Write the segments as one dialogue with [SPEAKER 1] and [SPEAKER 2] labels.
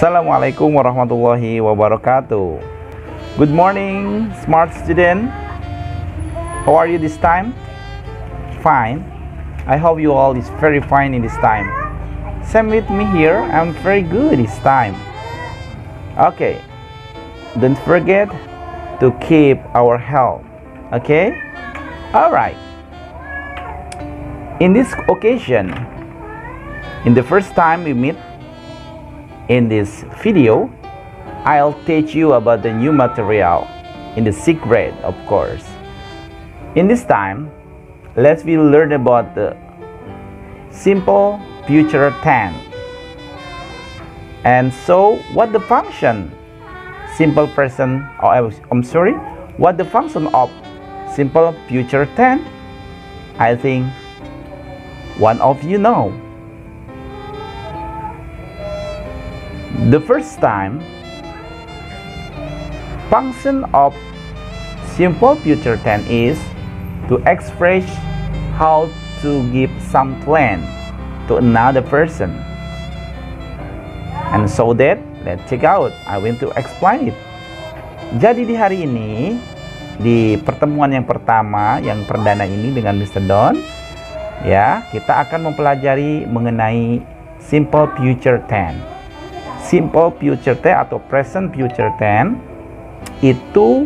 [SPEAKER 1] Assalamualaikum warahmatullahi wabarakatuh. Good morning, smart student. How are you this time? Fine. I hope you all is very fine in this time. Same with me here. I'm very good this time. Okay. Don't forget to keep our health. Okay? Alright. In this occasion, in the first time we meet, in this video, I'll teach you about the new material in the 6th grade, of course. In this time, let's learn about the simple future tense. And so, what the function simple present, what the function of simple future tense? I think one of you know. The first time, function of simple future tense is to express how to give some plan to another person. And so that, let's check out. I want to explain it. Jadi di hari ini, di pertemuan yang pertama, yang perdana ini dengan Mr. Don, ya, kita akan mempelajari mengenai simple future tense. Simple future tense atau present future tense itu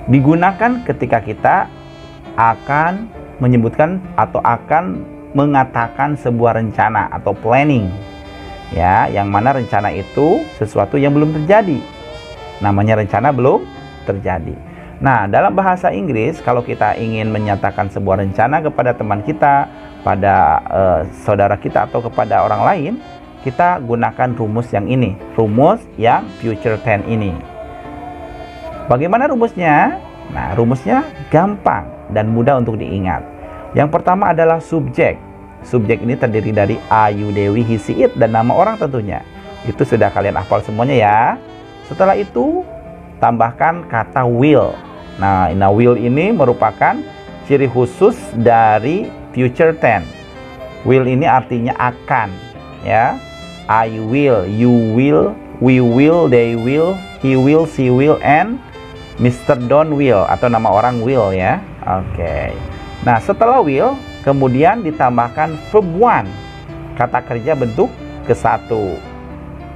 [SPEAKER 1] digunakan ketika kita akan menyebutkan atau akan mengatakan sebuah rencana atau planning, ya, yang mana rencana itu sesuatu yang belum terjadi, namanya rencana belum terjadi. Nah, dalam bahasa Inggris, kalau kita ingin menyatakan sebuah rencana kepada teman kita, pada saudara kita atau kepada orang lain, kita gunakan rumus yang ini, rumus yang future tense ini. Bagaimana rumusnya? Nah, rumusnya gampang dan mudah untuk diingat. Yang pertama adalah subjek. Subjek ini terdiri dari Ayu, Dewi, he, she, it, dan nama orang tentunya. Itu sudah kalian hafal semuanya ya. Setelah itu, tambahkan kata will. Nah, will ini merupakan ciri khusus dari future tense. Will ini artinya akan, ya. I will, you will, we will, they will, he will, she will, and Mr. Don will, atau nama orang will, ya. Oke. Nah, setelah will, kemudian ditambahkan verb one, kata kerja bentuk ke-1.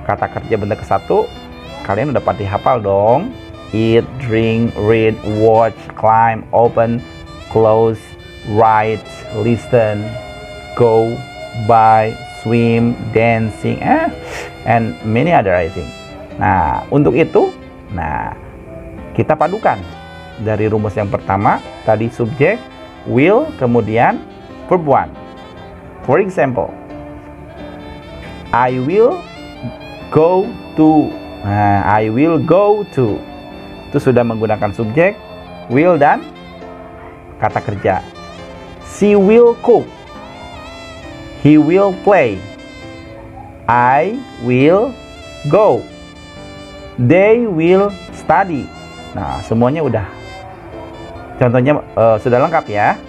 [SPEAKER 1] Kata kerja bentuk ke-1 kalian udah pasti hafal dong. Eat, drink, read, watch, climb, open, close, write, listen, go, buy, swim, dancing, and many other, I think. Nah, untuk itu, kita padukan dari rumus yang pertama, tadi subjek, will, kemudian verb one. For example, I will go to. Nah, I will go to. Itu sudah menggunakan subjek, will, dan kata kerja. She will cook. He will play. I will go. They will study. Nah, semuanya udah. Contohnya sudah lengkap ya.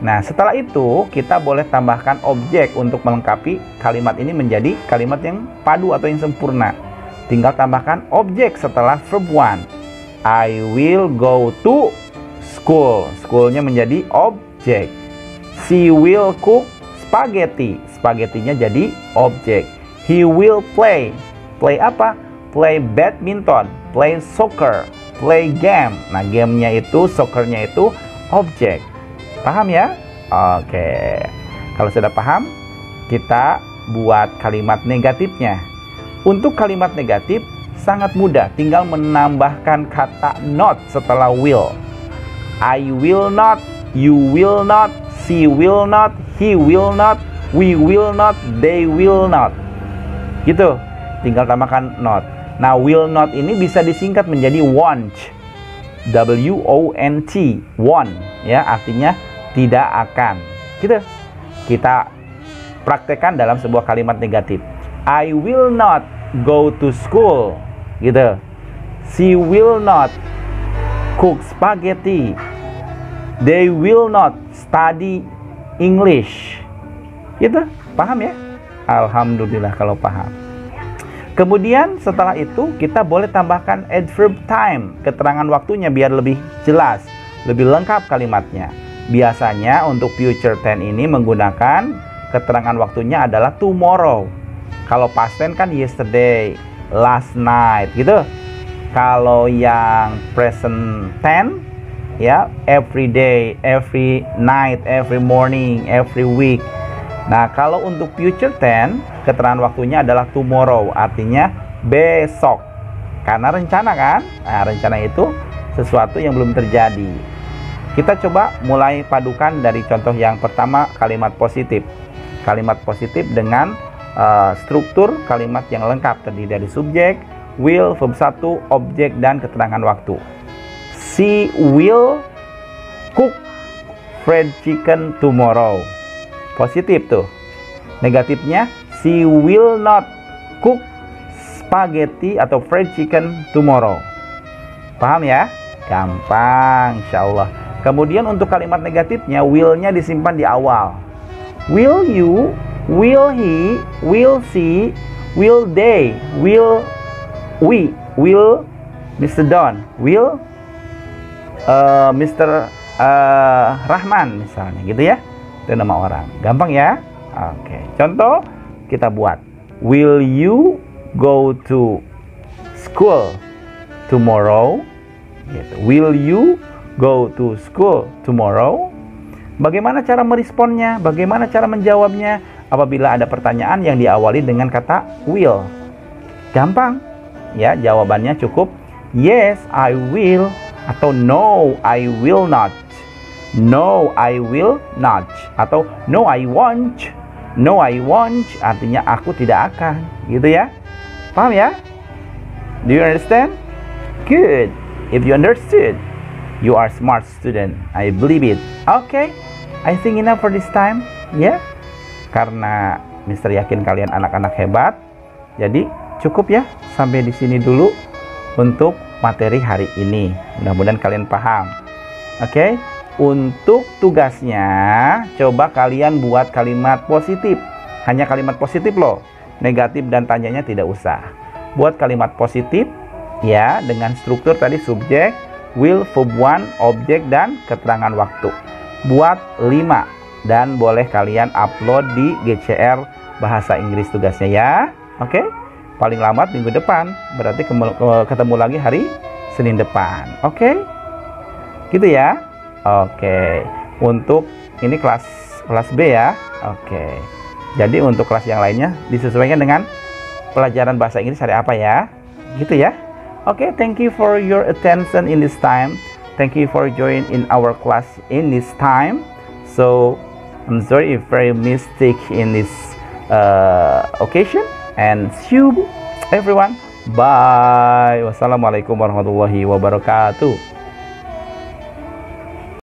[SPEAKER 1] Nah, setelah itu kita boleh tambahkan objek untuk melengkapi kalimat ini menjadi kalimat yang padu atau yang sempurna. Tinggal tambahkan objek setelah verb one. I will go to school. Schoolnya menjadi objek. She will cook spaghetti. Spaghettinya jadi objek. He will play. Play apa? Play badminton, play soccer, play game. Nah, gamenya itu, soccernya itu objek. Paham ya? Oke. Kalau sudah paham, kita buat kalimat negatifnya. Untuk kalimat negatif sangat mudah, tinggal menambahkan kata not setelah will. I will not, you will not, she will not, he will not, we will not, they will not. Gitu. Tinggal tambahkan not. Nah, will not ini bisa disingkat menjadi won't. W-O-N-T. Won't, ya, artinya tidak akan. Gitu. Kita praktekkan dalam sebuah kalimat negatif. I will not go to school. Gitu. She will not cook spaghetti. They will not study English. Gitu, paham ya? Alhamdulillah kalau paham. Kemudian setelah itu kita boleh tambahkan adverb time, keterangan waktunya biar lebih jelas, lebih lengkap kalimatnya. Biasanya untuk future tense ini menggunakan keterangan waktunya adalah tomorrow. Kalau past tense kan yesterday, last night gitu. Kalau yang present tense ya every day, every night, every morning, every week. Nah, kalau untuk future tense, keterangan waktunya adalah tomorrow, artinya besok. Karena rencana kan? Nah, rencana itu sesuatu yang belum terjadi. Kita coba mulai padukan dari contoh yang pertama, kalimat positif. Kalimat positif dengan struktur kalimat yang lengkap, terdiri dari subjek, will, verb 1, objek, dan keterangan waktu. She will cook fried chicken tomorrow. Positif tuh. Negatifnya, she will not cook spaghetti atau fried chicken tomorrow. Paham ya? Gampang, insya Allah. Kemudian untuk kalimat negatifnya, will-nya disimpan di awal. Will you, will he, will she, will they, will we, will Mr. Don, will Mr. Rahman misalnya gitu ya. Itu nama orang. Gampang ya? Oke. Contoh kita buat. Will you go to school tomorrow? Gitu. Will you go to school tomorrow? Bagaimana cara meresponnya? Bagaimana cara menjawabnya apabila ada pertanyaan yang diawali dengan kata will? Gampang. Ya, jawabannya cukup yes, I will atau no, I will not. No, I will not. Atau no, I won't. No, I won't artinya aku tidak akan. Gitu ya. Paham ya? Do you understand? Good. If you understood, you are smart student. I believe it. Okay. I think enough for this time. Ya. Karena Mister yakin kalian anak-anak hebat. Jadi cukup ya. Sampai di sini dulu untuk materi hari ini. Mudah-mudahan kalian paham. Oke. Untuk tugasnya, coba kalian buat kalimat positif. Hanya kalimat positif loh. Negatif dan tanyanya tidak usah. Buat kalimat positif ya dengan struktur tadi subjek, will, verb 1, objek, dan keterangan waktu. Buat 5 dan boleh kalian upload di GCR Bahasa Inggris tugasnya ya. Oke? Paling lambat minggu depan. Berarti ketemu lagi hari Senin depan. Oke? Gitu ya. Oke, untuk ini kelas B ya. Oke. Jadi untuk kelas yang lainnya disesuaikan dengan pelajaran bahasa Inggris hari apa ya? Gitu ya. Oke, thank you for your attention in this time. Thank you for joining in our class in this time. So, I'm sorry if I mistake in this occasion, and see you everyone. Bye. Wassalamualaikum warahmatullahi wabarakatuh.